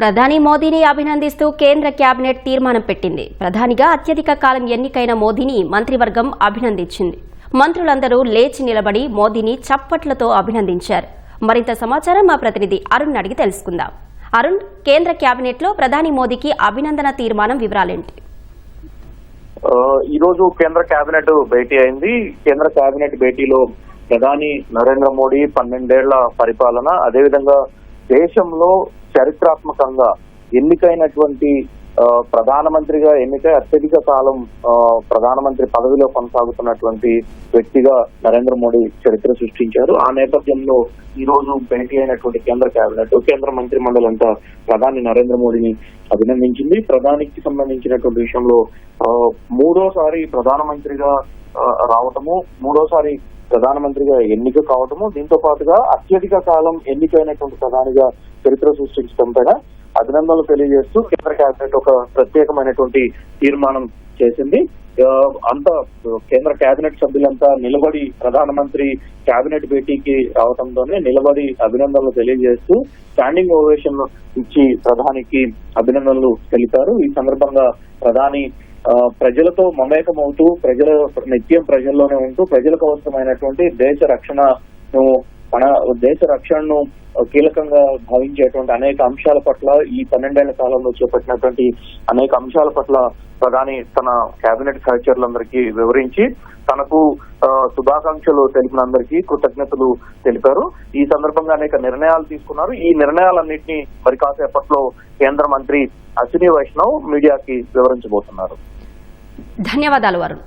ప్రధాని మోదీని అభినందిస్తూ కేంద్ర కేబినెట్ తీర్మానం పెట్టింది. ప్రధానిగా అత్యధిక కాలం ఎన్నికైన మోదీని మంత్రివర్గం అభినందించింది. మంత్రులందరూ లేచి నిలబడి మోదీని చప్పట్లతో అభినందించారు. మరింత సమాచారం మా ప్రతినిధి అరుణ్ అడిగి తెలుసుకుందాం. అరుణ్, కేంద్ర కేబినెట్ లో ప్రధాని మోదీకి అభినందన తీర్మానం వివరాలేంటి? ఈ రోజు కేంద్ర కేబినెట్ భేటీ అయింది. కేంద్ర కేబినెట్ భేటీలో ప్రధాని నరేంద్ర మోడీ 12 ఏళ్ల పరిపాలన, అదేవిధంగా దేశంలో చరిత్రాత్మకంగా ఎన్నికైనటువంటి ప్రధానమంత్రిగా ఎన్నికై అత్యధిక కాలం ప్రధానమంత్రి పదవిలో కొనసాగుతున్నటువంటి వ్యక్తిగా నరేంద్ర మోడీ చరిత్ర సృష్టించారు. ఆ నేపథ్యంలో ఈ రోజు భేటీ అయినటువంటి కేంద్ర కేబినెట్, కేంద్ర మంత్రి మండలి అంతా ప్రధాని నరేంద్ర మోడీని అభినందించింది. ప్రధానికి సంబంధించినటువంటి విషయంలో మూడోసారి ప్రధానమంత్రిగా రావటము, మూడోసారి ప్రధానమంత్రిగా ఎన్నిక కావటము, దీంతో పాటుగా అత్యధిక కాలం ఎన్నికైనటువంటి ప్రధానిగా చరిత్ర సృష్టించడం పైన అభినందనలు తెలియజేస్తూ కేంద్ర కేబినెట్ ఒక ప్రత్యేకమైనటువంటి తీర్మానం చేసింది. అంతా కేంద్ర కేబినెట్ సభ్యులంతా నిలబడి ప్రధానమంత్రి కేబినెట్ భేటీకి రావడంతోనే నిలబడి అభినందనలు తెలియజేస్తూ స్టాండింగ్ ఓవేషన్ ఇచ్చి ప్రధానికి అభినందనలు తెలిపారు. ఈ సందర్భంగా ప్రధాని ప్రజలతో మమేకమవుతూ నిత్యం ప్రజల్లోనే ఉంటూ ప్రజలకు అవసరమైనటువంటి దేశ రక్షణను కీలకంగా భావించేటువంటి అనేక అంశాల పట్ల ఈ 12 ఏళ్ల కాలంలో చేపట్టినటువంటి అనేక అంశాల పట్ల ప్రధాని తన కేబినెట్ సహచరులందరికీ వివరించి తనకు శుభాకాంక్షలు తెలిపినందరికీ కృతజ్ఞతలు తెలిపారు. ఈ సందర్భంగా అనేక నిర్ణయాలు తీసుకున్నారు. ఈ నిర్ణయాలన్నింటినీ మరి కాసేపట్లో కేంద్ర మంత్రి అశ్విని వైష్ణవ్ మీడియాకి వివరించబోతున్నారు. ధన్యవాదాలు అరుణ్.